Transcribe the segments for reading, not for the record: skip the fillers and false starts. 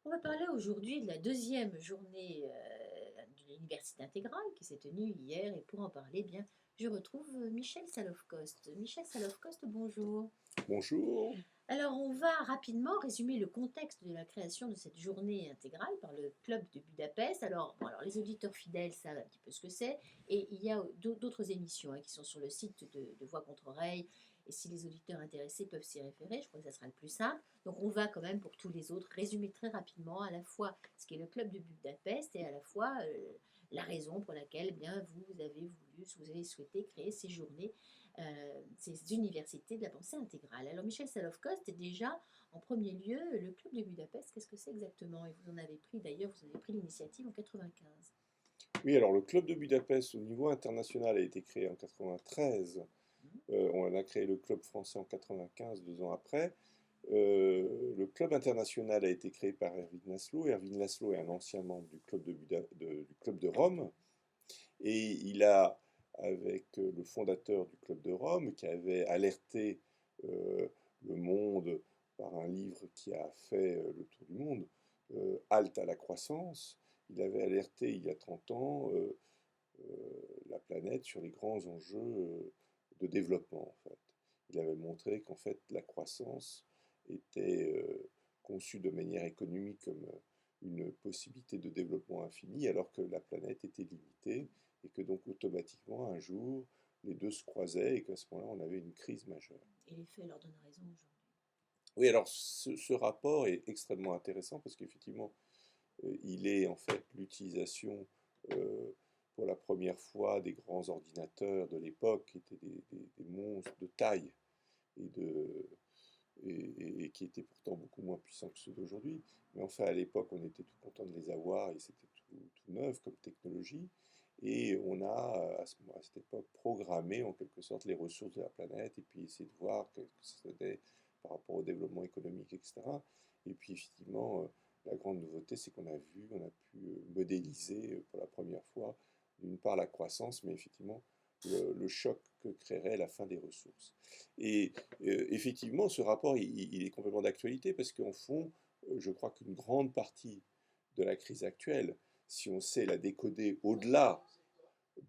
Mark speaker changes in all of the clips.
Speaker 1: On va parler aujourd'hui de la deuxième journée de l'université intégrale qui s'est tenue hier. Et pour en parler, bien, je retrouve Michel Salofkost. Michel Salofkost, bonjour.
Speaker 2: Bonjour.
Speaker 1: Alors, on va rapidement résumer le contexte de la création de cette journée intégrale par le club de Budapest. Alors les auditeurs fidèles savent un petit peu ce que c'est. Et il y a d'autres émissions qui sont sur le site de Voix contre Oreille. Et si les auditeurs intéressés peuvent s'y référer, je crois que ça sera le plus simple. Donc, on va quand même, pour tous les autres, résumer très rapidement à la fois ce qu'est le club de Budapest et à la fois la raison pour laquelle bien, vous avez voulu, vous avez souhaité créer ces journées ces universités de la pensée intégrale. Alors Michel Salofkost, déjà, en premier lieu, le club de Budapest, qu'est-ce que c'est exactement? Et vous en avez pris d'ailleurs, vous avez pris l'initiative en 95.
Speaker 2: Oui, alors le club de Budapest au niveau international a été créé en 93. On a créé le club français en 95, 2 ans après. Le club international a été créé par Erwin Laszlo. Erwin Laszlo est un ancien membre du club du club de Rome. Et il a, avec le fondateur du club de Rome, qui avait alerté euh, le monde par un livre qui a fait le tour du monde, Halte à la croissance, il avait alerté il y a 30 ans la planète sur les grands enjeux de développement, en fait. Il avait montré qu'en fait la croissance était conçue de manière économique comme une possibilité de développement infini, alors que la planète était limitée, et que donc automatiquement un jour les deux se croisaient et qu'à ce moment-là on avait une crise majeure.
Speaker 1: Et les faits leur donnent raison aujourd'hui.
Speaker 2: Oui, alors ce rapport est extrêmement intéressant parce qu'effectivement il est en fait l'utilisation euh, pour la première fois des grands ordinateurs de l'époque qui étaient des monstres de taille et, de, et qui étaient pourtant beaucoup moins puissants que ceux d'aujourd'hui. Mais enfin, à l'époque, on était tout content de les avoir et c'était tout neuf comme technologie. Et on a, à cette époque, programmé en quelque sorte les ressources de la planète et puis essayé de voir ce que ça donnait par rapport au développement économique, etc. Et puis, effectivement, la grande nouveauté, c'est qu'on a vu, on a pu modéliser pour la première fois, d'une part la croissance, mais effectivement le choc que créerait la fin des ressources. Et effectivement, ce rapport, il est complètement d'actualité parce qu'en fond, je crois qu'une grande partie de la crise actuelle, si on sait la décoder au-delà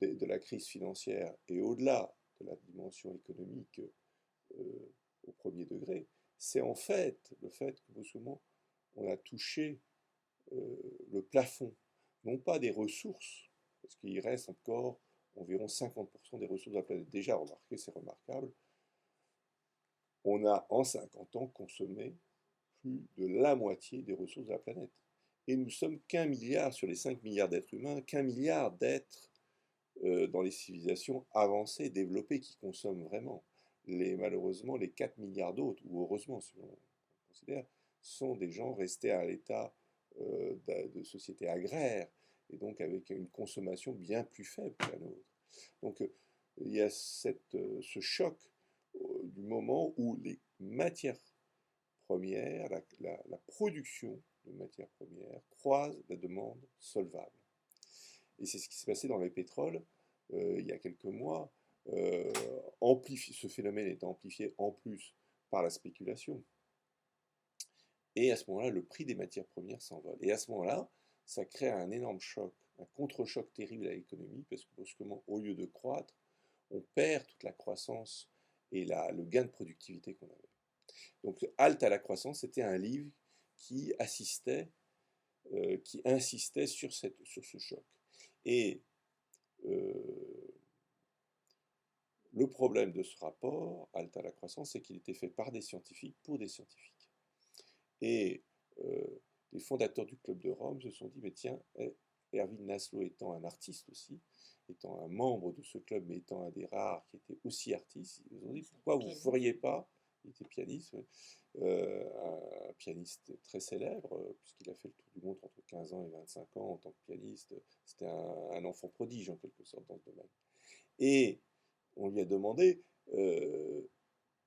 Speaker 2: de la crise financière et au-delà de la dimension économique au premier degré, c'est en fait le fait que souvent on a touché le plafond, non pas des ressources, parce qu'il reste encore environ 50% des ressources de la planète. Déjà remarqué, c'est remarquable, on a en 50 ans consommé plus de la moitié des ressources de la planète. Et nous sommes qu'un milliard sur les 5 milliards d'êtres humains, qu'un milliard d'êtres dans les civilisations avancées, développées, qui consomment vraiment. Malheureusement, les 4 milliards d'autres, ou heureusement, si on considère, sont des gens restés à l'état de société agraire, et donc avec une consommation bien plus faible que la nôtre. Donc il y a ce choc du moment où les matières premières, la production de matières premières croise la demande solvable. Et c'est ce qui s'est passé dans les pétroles il y a quelques mois. Euh, ce phénomène est amplifié en plus par la spéculation. Et à ce moment-là, le prix des matières premières s'envole. Et à ce moment-là, ça crée un énorme choc, un contre-choc terrible à l'économie, parce que brusquement, au lieu de croître, on perd toute la croissance et le gain de productivité qu'on avait. Donc, Halte à la croissance, c'était un livre qui qui insistait sur ce choc. Et euh, le problème de ce rapport, Halte à la croissance, c'est qu'il était fait par des scientifiques pour des scientifiques. Et euh, les fondateurs du Club de Rome se sont dit, mais tiens, Erwin Laszlo étant un artiste aussi, étant un membre de ce club, mais étant un des rares qui était aussi artiste, ils se sont dit, pourquoi vous ne feriez pas, il était pianiste, ouais, un pianiste très célèbre, puisqu'il a fait le tour du monde entre 15 ans et 25 ans en tant que pianiste, c'était un enfant prodige en quelque sorte dans ce domaine. Et on lui a demandé,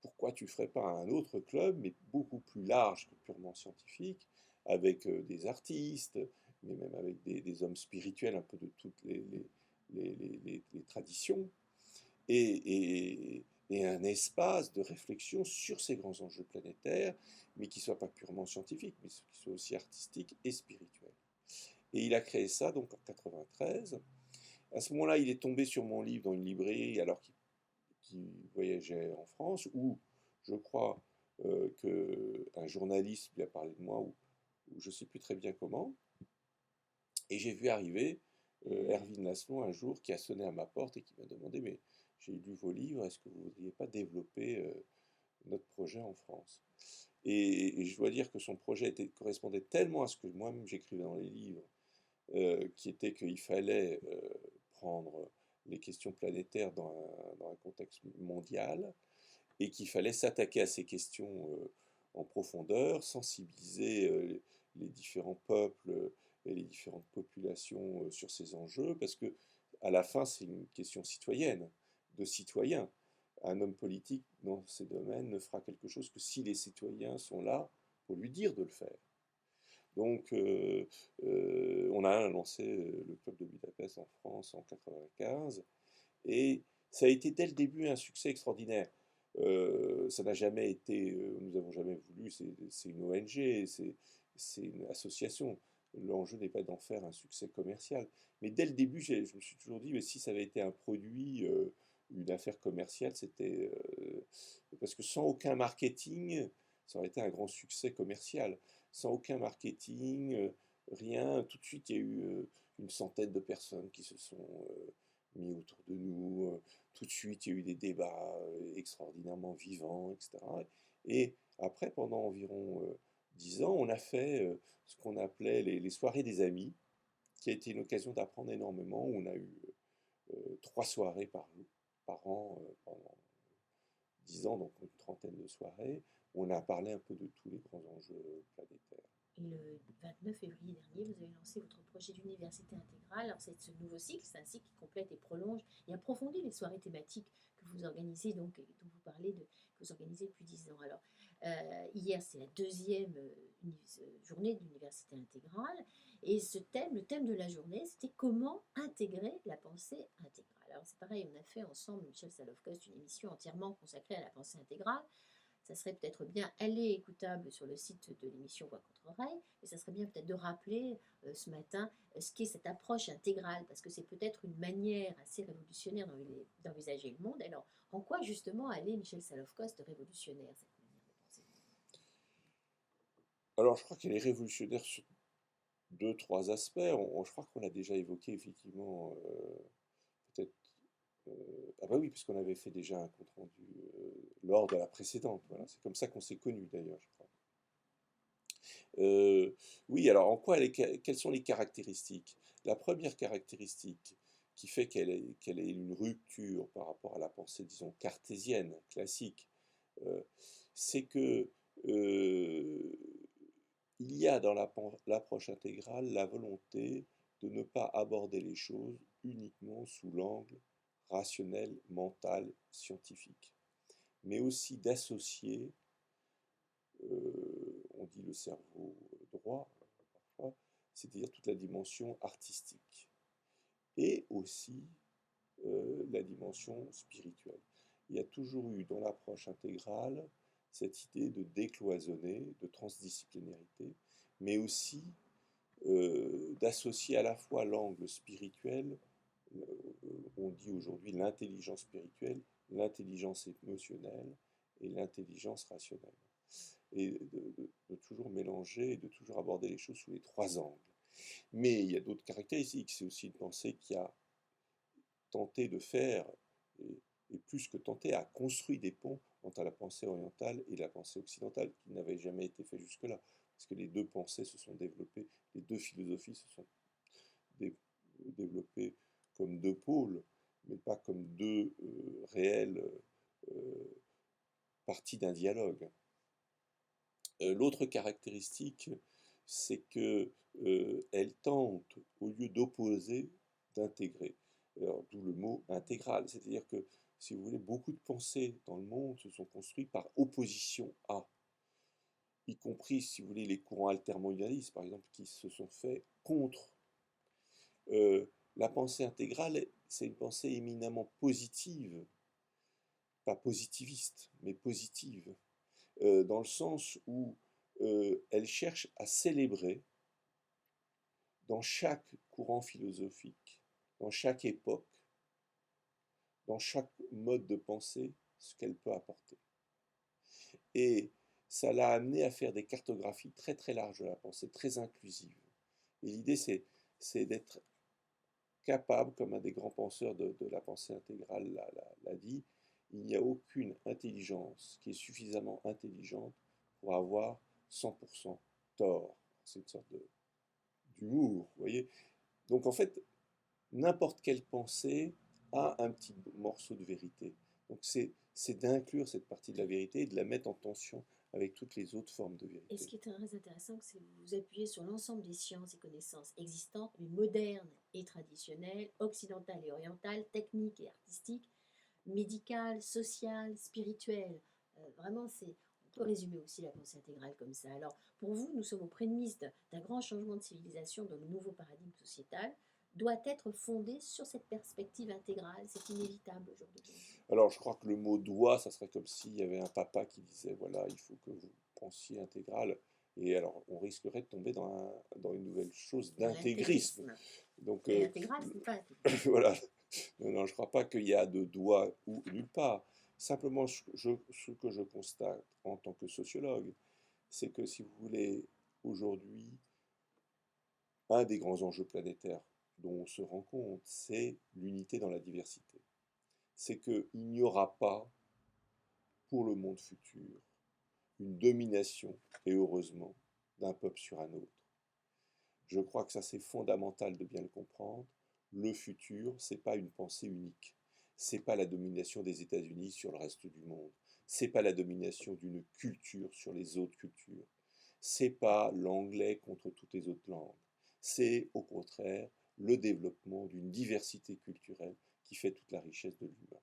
Speaker 2: pourquoi tu ne ferais pas un autre club, mais beaucoup plus large que purement scientifique, avec des artistes, mais même avec des hommes spirituels un peu de toutes les traditions. Et et un espace de réflexion sur ces grands enjeux planétaires, mais qui ne soit pas purement scientifique, mais qui soit aussi artistique et spirituel. Et il a créé ça donc en 93. À ce moment-là, il est tombé sur mon livre dans une librairie alors qu'il voyageait en France, où je crois qu'un journaliste lui a parlé de moi, ou je ne sais plus très bien comment, et j'ai vu arriver Erwin Laszlo un jour qui a sonné à ma porte et qui m'a demandé, mais j'ai lu vos livres, est-ce que vous ne voudriez pas développer notre projet en France? Et je dois dire que son projet correspondait tellement à ce que moi-même j'écrivais dans les livres, qui était qu'il fallait prendre les questions planétaires dans un contexte mondial, et qu'il fallait s'attaquer à ces questions en profondeur, sensibiliser les différents peuples et les différentes populations sur ces enjeux, parce que à la fin, c'est une question citoyenne, de citoyens. Un homme politique dans ces domaines ne fera quelque chose que si les citoyens sont là pour lui dire de le faire. Donc, on a lancé le Club de Budapest en France en 1995, et ça a été dès le début un succès extraordinaire. Ça n'a jamais été, nous n'avons jamais voulu, c'est une ONG, c'est une association. L'enjeu n'est pas d'en faire un succès commercial. Mais dès le début, je me suis toujours dit, mais si ça avait été un produit, une affaire commerciale, c'était. Parce que sans aucun marketing, ça aurait été un grand succès commercial. Sans aucun marketing, rien, tout de suite, il y a eu une centaine de personnes qui se sont mis autour de nous. Tout de suite, il y a eu des débats extraordinairement vivants, etc. Et après, pendant environ 10 ans, on a fait ce qu'on appelait les soirées des amis, qui a été une occasion d'apprendre énormément. On a eu 3 soirées par an pendant 10 ans, donc une trentaine de soirées. On a parlé un peu de tous les grands enjeux planétaires.
Speaker 1: Et le 29 février dernier, vous avez lancé votre projet d'université intégrale. Alors, c'est ce nouveau cycle, c'est un cycle qui complète et prolonge et approfondit les soirées thématiques que vous organisez, donc, dont vous parlez, que vous organisez depuis 10 ans. Alors, hier, c'est la deuxième journée d'université intégrale. Et ce thème, le thème de la journée, c'était comment intégrer la pensée intégrale. Alors, c'est pareil, on a fait ensemble, Michel Salov-Kost, une émission entièrement consacrée à la pensée intégrale. Ça serait peut-être bien, elle est écoutable sur le site de l'émission Voix contre Oreille, mais ça serait bien peut-être de rappeler ce matin ce qu'est cette approche intégrale, parce que c'est peut-être une manière assez révolutionnaire d'envisager le monde. Alors, en quoi justement elle est, Michel Salov-Kost, révolutionnaire, cette manière de penser?
Speaker 2: Alors, je crois qu'elle est révolutionnaire sur 2, 3 aspects. Je crois qu'on a déjà évoqué effectivement, peut-être. Ah bah oui, puisqu'on avait fait déjà un compte rendu lors de la précédente. Voilà. C'est comme ça qu'on s'est connus d'ailleurs, je crois. Oui, alors quelles sont les caractéristiques? La première caractéristique qui fait qu'elle est une rupture par rapport à la pensée, disons, cartésienne, classique, c'est que il y a dans l'approche intégrale la volonté de ne pas aborder les choses uniquement sous l'angle rationnel, mental, scientifique, mais aussi d'associer, on dit le cerveau droit parfois, c'est-à-dire toute la dimension artistique, et aussi la dimension spirituelle. Il y a toujours eu dans l'approche intégrale cette idée de décloisonner, de transdisciplinarité, mais aussi d'associer à la fois l'angle spirituel, on dit aujourd'hui l'intelligence spirituelle, l'intelligence émotionnelle et l'intelligence rationnelle. Et de toujours mélanger et de toujours aborder les choses sous les 3 angles. Mais il y a d'autres caractéristiques. C'est aussi une pensée qui a tenté de faire, et plus que tenté, a construit des ponts entre la pensée orientale et la pensée occidentale, qui n'avaient jamais été faits jusque-là. Parce que les deux pensées se sont développées, les deux philosophies se sont développées comme deux pôles, mais pas comme deux réelles parties d'un dialogue. L'autre caractéristique, c'est que elle tente, au lieu d'opposer, d'intégrer. D'où le mot intégral, c'est-à-dire que, si vous voulez, beaucoup de pensées dans le monde se sont construites par opposition à, y compris, si vous voulez, les courants altermondialistes, par exemple, qui se sont faits contre. La pensée intégrale, c'est une pensée éminemment positive, pas positiviste, mais positive, dans le sens où elle cherche à célébrer dans chaque courant philosophique, dans chaque époque, dans chaque mode de pensée, ce qu'elle peut apporter. Et ça l'a amené à faire des cartographies très très larges de la pensée, très inclusives. Et l'idée, c'est d'être capable, comme un des grands penseurs de la pensée intégrale l'a dit, il n'y a aucune intelligence qui est suffisamment intelligente pour avoir 100% tort. C'est une sorte d'humour, vous voyez. Donc en fait, n'importe quelle pensée a un petit morceau de vérité. Donc c'est d'inclure cette partie de la vérité et de la mettre en tension avec toutes les autres formes de vérité.
Speaker 1: Et ce qui est très intéressant, c'est que vous vous appuyez sur l'ensemble des sciences et connaissances existantes, mais modernes et traditionnelles, occidentales et orientales, techniques et artistiques, médicales, sociales, spirituelles. Vraiment, on peut résumer aussi la pensée intégrale comme ça. Alors, pour vous, nous sommes aux prémices d'un grand changement de civilisation dans le nouveau paradigme sociétal, doit être fondé sur cette perspective intégrale. C'est inévitable aujourd'hui.
Speaker 2: Alors, je crois que le mot doigt, ça serait comme s'il y avait un papa qui disait, voilà, il faut que vous pensiez intégral. Et alors, on risquerait de tomber dans une nouvelle chose d'intégrisme. Donc,
Speaker 1: l'intégral, c'est pas intégral.
Speaker 2: Voilà. Non, je ne crois pas qu'il y a de doigt ou nulle part. Simplement, ce que je constate en tant que sociologue, c'est que, si vous voulez, aujourd'hui, un des grands enjeux planétaires dont on se rend compte, c'est l'unité dans la diversité. C'est qu'il n'y aura pas, pour le monde futur, une domination, et heureusement, d'un peuple sur un autre. Je crois que ça, c'est fondamental de bien le comprendre. Le futur, c'est pas une pensée unique. C'est pas la domination des États-Unis sur le reste du monde. C'est pas la domination d'une culture sur les autres cultures. C'est pas l'anglais contre toutes les autres langues. C'est au contraire le développement d'une diversité culturelle qui fait toute la richesse de l'humain.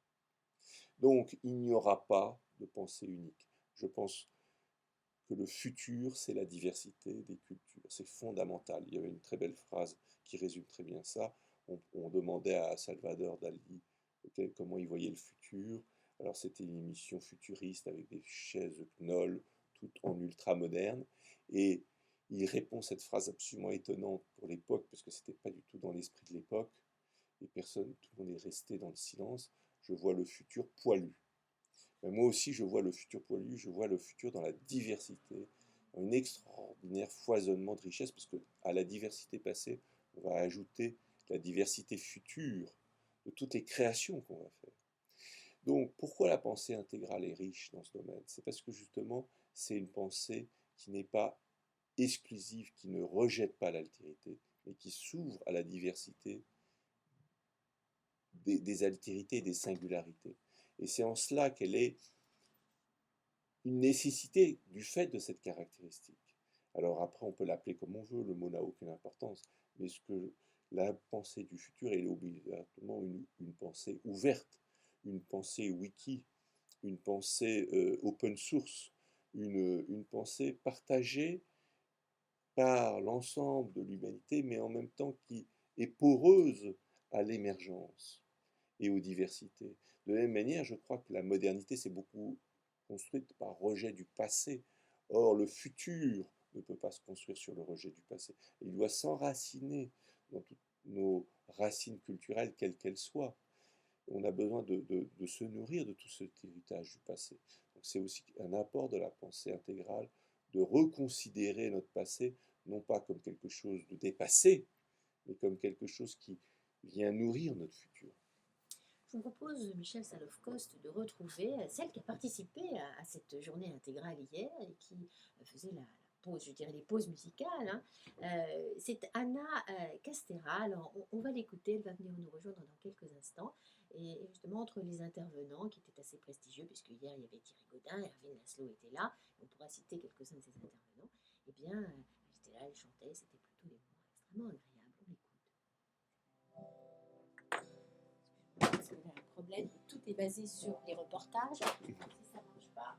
Speaker 2: Donc, il n'y aura pas de pensée unique. Je pense que le futur, c'est la diversité des cultures. C'est fondamental. Il y avait une très belle phrase qui résume très bien ça. On demandait à Salvador Dali comment il voyait le futur. Alors c'était une émission futuriste avec des chaises Knoll, toutes en ultra moderne. Et il répond cette phrase absolument étonnante pour l'époque, parce que c'était pas du tout dans l'esprit de l'époque. Et personne, tout le monde est resté dans le silence. Je vois le futur poilu. Mais moi aussi, je vois le futur poilu, je vois le futur dans la diversité, un extraordinaire foisonnement de richesse, parce qu'à la diversité passée, on va ajouter la diversité future de toutes les créations qu'on va faire. Donc, pourquoi la pensée intégrale est riche dans ce domaine? C'est parce que justement, c'est une pensée qui n'est pas exclusive, qui ne rejette pas l'altérité, mais qui s'ouvre à la diversité des altérités et des singularités. Et c'est en cela qu'elle est une nécessité du fait de cette caractéristique. Alors après, on peut l'appeler comme on veut, le mot n'a aucune importance, mais la pensée du futur, elle est obligatoirement une pensée ouverte, une pensée wiki, une pensée open source, une pensée partagée par l'ensemble de l'humanité, mais en même temps qui est poreuse à l'émergence et aux diversités. De la même manière, je crois que la modernité s'est beaucoup construite par rejet du passé. Or, le futur ne peut pas se construire sur le rejet du passé. Il doit s'enraciner dans toutes nos racines culturelles, quelles qu'elles soient. On a besoin de se nourrir de tout cet héritage du passé. Donc c'est aussi un apport de la pensée intégrale de reconsidérer notre passé, non pas comme quelque chose de dépassé, mais comme quelque chose qui vient nourrir notre futur.
Speaker 1: Je vous propose, Michel Salov-Coste, de retrouver celle qui a participé à cette journée intégrale hier et qui faisait la pause, je dirais les pauses musicales. Hein. C'est Anna Castera. Alors, on va l'écouter, elle va venir nous rejoindre dans quelques instants. Et justement, entre les intervenants, qui étaient assez prestigieux, puisque hier il y avait Thierry Gaudin, Erwin Laszlo était là, on pourra citer quelques-uns de ces intervenants, eh bien, elle était là, elle chantait, c'était plutôt des moments extrêmement agréables. On l'écoute. Parce qu'on a un problème, tout est basé sur les reportages. Si ça ne marche pas.